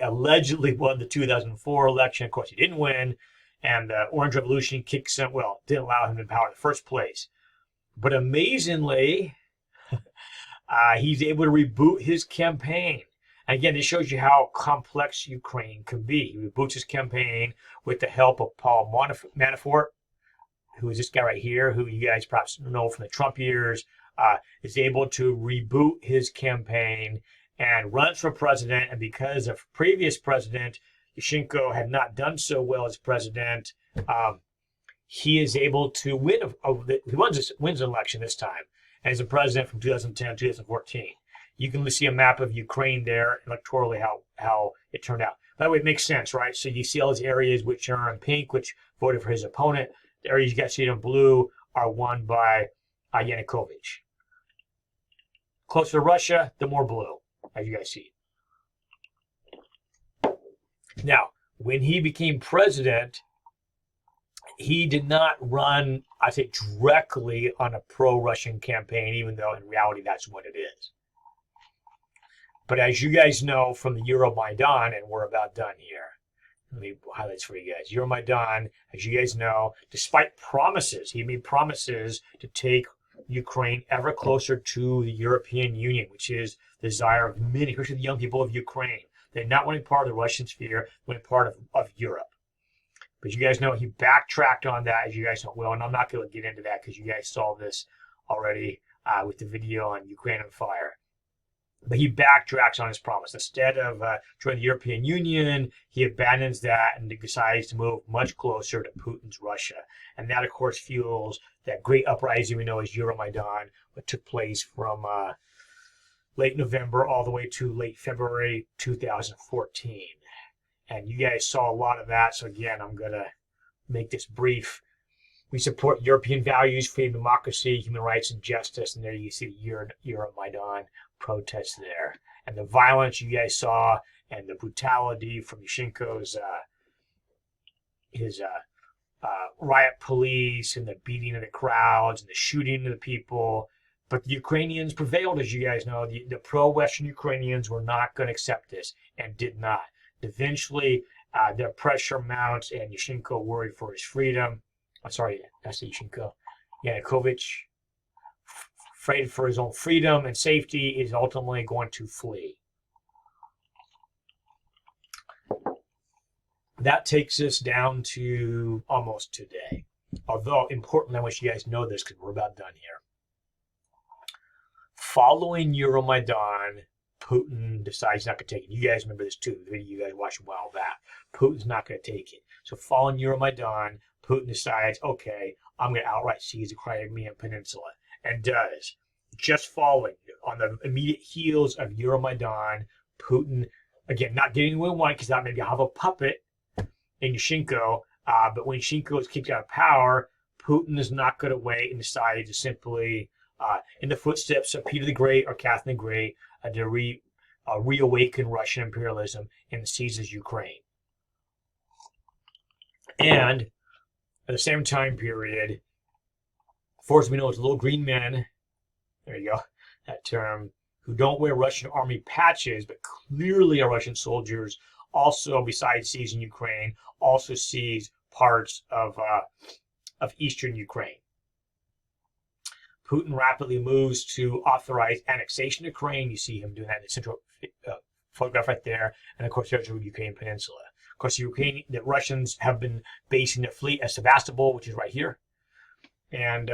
allegedly won the 2004 election. Of course, he didn't win, and the Orange Revolution kicks him, well, didn't allow him in power in the first place. But amazingly, he's able to reboot his campaign. And again, this shows you how complex Ukraine can be. He reboots his campaign with the help of Paul Manafort, who is this guy right here, who you guys perhaps know from the Trump years, is able to reboot his campaign and runs for president. And because of previous president, Yushchenko had not done so well as president, he is able to win. He wins an election this time, and is a president from 2010 2014. You can see a map of Ukraine there electorally, how it turned out. By the way, it makes sense, right? So you see all those areas which are in pink, which voted for his opponent. The areas you got to see in blue are won by Yanukovych. Closer to Russia, the more blue, as you guys see. Now, when he became president, he did not run, I say, directly on a pro-Russian campaign, even though in reality that's what it is. But as you guys know from the Euromaidan, and we're about done here, let me highlights for you guys. Euromaidan, as you guys know, despite promises, he made promises to take Ukraine ever closer to the European Union, which is the desire of many, especially the young people of Ukraine. They're not wanting part of the Russian sphere, they want part of Europe. But you guys know he backtracked on that, as you guys know well, and I'm not going to get into that because you guys saw this already with the video on Ukraine on fire. But he backtracks on his promise. Instead of joining the European Union, he abandons that and decides to move much closer to Putin's Russia. And that, of course, fuels that great uprising we know as Euromaidan, what took place from late November all the way to late February 2014. And you guys saw a lot of that. So again, I'm going to make this brief. We support European values, freedom, democracy, human rights, and justice. And there you see the Euromaidan protests there. And the violence you guys saw and the brutality from Yushchenko's riot police and the beating of the crowds and the shooting of the people. But the Ukrainians prevailed, as you guys know. The pro-Western Ukrainians were not going to accept this and did not. Eventually, their pressure mounts, and Yushchenko, worried for his freedom. I'm sorry, that's Yushchenko. Yanukovych, afraid for his own freedom and safety, is ultimately going to flee. That takes us down to almost today. Although, importantly, I want you guys to know this because we're about done here. Following Euromaidan, Putin decides not to take it. You guys remember this too, the video you guys watched a while back. Putin's not going to take it. So following Euromaidan, Putin decides, okay, I'm going to outright seize the Crimean Peninsula. And does. Just following, on the immediate heels of Euromaidan, Putin, again, not getting what he wanted, because that maybe I'll have a puppet in Yushchenko, but when Yushchenko is kicked out of power, Putin is not going to wait and decided to simply, in the footsteps of Peter the Great or Catherine the Great, to reawaken Russian imperialism and seizes Ukraine. And at the same time period, forces we know as little green men, there you go, that term, who don't wear Russian army patches, but clearly are Russian soldiers, also, besides seizing Ukraine, also seize parts of eastern Ukraine. Putin rapidly moves to authorize annexation of Ukraine. You see him doing that in the central photograph right there. And of course, there's the Ukrainian peninsula. Of course, the Russians have been basing their fleet at Sevastopol, which is right here. And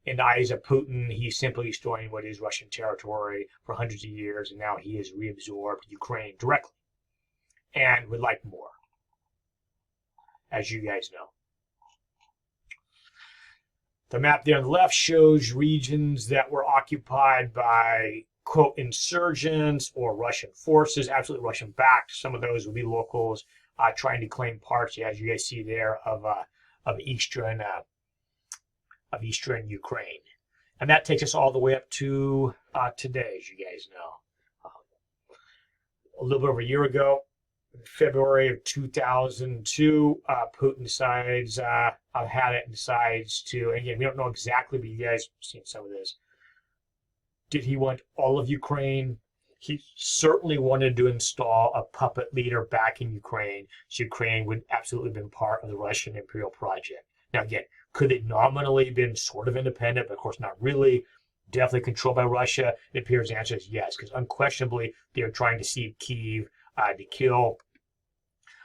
in the eyes of Putin, he's simply destroying what is Russian territory for hundreds of years. And now he has reabsorbed Ukraine directly and would like more, as you guys know. The map there on the left shows regions that were occupied by, quote, insurgents or Russian forces, absolutely Russian backed. Some of those would be locals trying to claim parts, as you guys see there, of eastern Ukraine. And that takes us all the way up to today, as you guys know. A little bit over a year ago, in February of 2002, Putin decides, I've had it, and decides to, and again, we don't know exactly, but you guys have seen some of this. Did he want all of Ukraine? He certainly wanted to install a puppet leader back in Ukraine, so Ukraine would absolutely have been part of the Russian imperial project. Now, again, could it nominally have been sort of independent, but of course not really? Definitely controlled by Russia? It appears the answer is yes, because unquestionably they are trying to seize Kyiv, to kill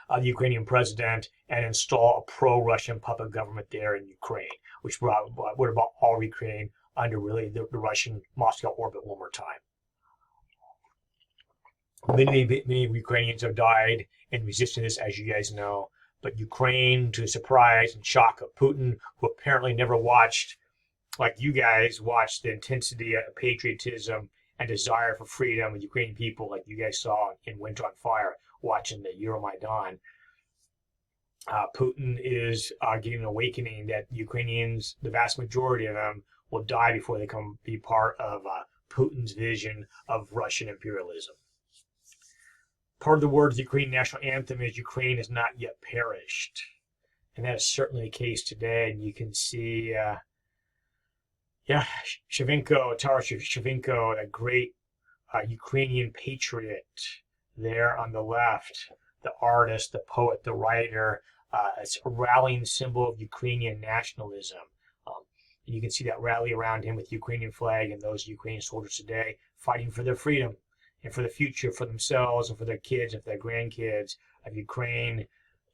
the Ukrainian president and install a pro-Russian puppet government there in Ukraine, which would have brought all Ukraine under really the Russian Moscow orbit one more time. Many Ukrainians have died in resisting this, as you guys know. But Ukraine, to the surprise and shock of Putin, who apparently never watched, like you guys, watched the intensity of patriotism and desire for freedom of Ukrainian people, like you guys saw in Winter on Fire, watching the Euromaidan. Putin is getting an awakening that Ukrainians, the vast majority of them, will die before they come be part of Putin's vision of Russian imperialism. Part of the words of the Ukrainian national anthem is Ukraine has not yet perished. And that is certainly the case today. And you can see, Shevchenko, Taras Shevchenko, a great Ukrainian patriot there on the left, the artist, the poet, the writer. It's a rallying symbol of Ukrainian nationalism. And you can see that rally around him with the Ukrainian flag and those Ukrainian soldiers today fighting for their freedom and for the future, for themselves and for their kids and for their grandkids of Ukraine,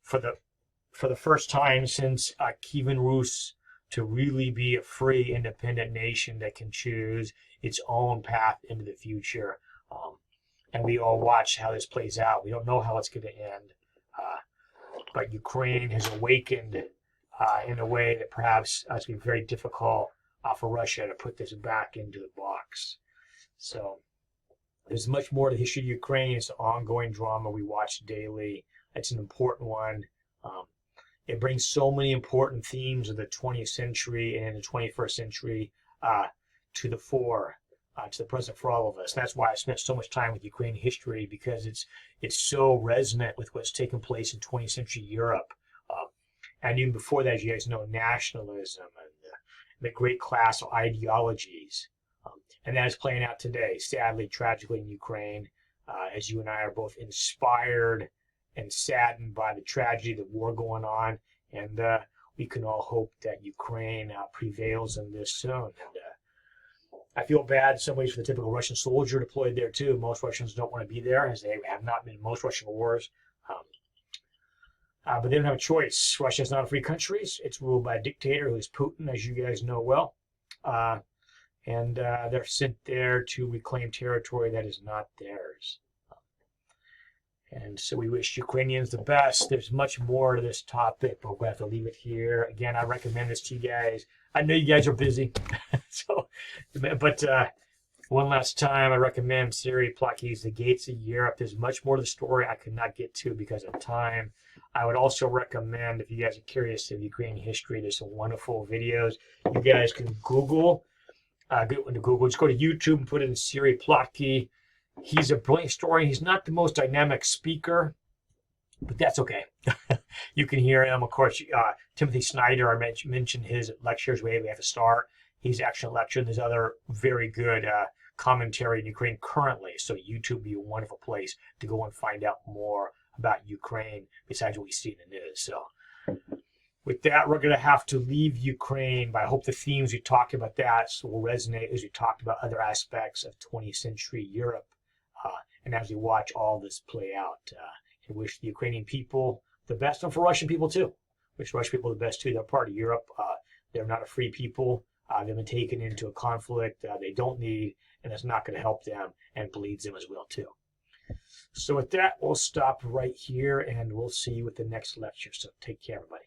for the first time since Kievan Rus, to really be a free, independent nation that can choose its own path into the future. And we all watch how this plays out. We don't know how it's going to end. But Ukraine has awakened in a way that perhaps it's going to be very difficult for Russia to put this back into the box. So there's much more to the history of Ukraine. It's an ongoing drama we watch daily. It's an important one. It brings so many important themes of the 20th century and the 21st century to the fore, to the present for all of us. And that's why I spent so much time with Ukrainian history, because it's so resonant with what's taken place in 20th century Europe. And even before that, as you guys know, nationalism and the great class of ideologies. And that is playing out today, sadly, tragically, in Ukraine, as you and I are both inspired and saddened by the tragedy, the war going on. And we can all hope that Ukraine prevails in this soon. And I feel bad in some ways for the typical Russian soldier deployed there, too. Most Russians don't want to be there, as they have not been in most Russian wars. But they don't have a choice. Russia is not a free country. It's ruled by a dictator who is Putin, as you guys know well. And they're sent there to reclaim territory that is not theirs. And so we wish Ukrainians the best. There's much more to this topic, but we're going to have to leave it here. Again, I recommend this to you guys. I know you guys are busy. But one last time, I recommend Serhiy Plokhy's The Gates of Europe. There's much more to the story I could not get to because of time. I would also recommend, if you guys are curious of Ukrainian history, there's some wonderful videos. You guys can Google. Go into Google. Just go to YouTube and put in Serhiy Plokhy. He's a brilliant historian. He's not the most dynamic speaker, but that's okay. You can hear him. Of course, Timothy Snyder, I mentioned his lectures, We Have to Start. He's actually lectured. There's other very good commentary in Ukraine currently. So YouTube would be a wonderful place to go and find out more about Ukraine besides what we see in the news. So with that, we're going to have to leave Ukraine, but I hope the themes we talked about that will resonate as we talked about other aspects of 20th century Europe. And as we watch all this play out, I wish the Ukrainian people the best, and for Russian people too. Wish Russian people the best too. They're part of Europe. They're not a free people. They've been taken into a conflict they don't need, and it's not going to help them and bleeds them as well too. So with that, we'll stop right here, and we'll see you with the next lecture. So take care, everybody.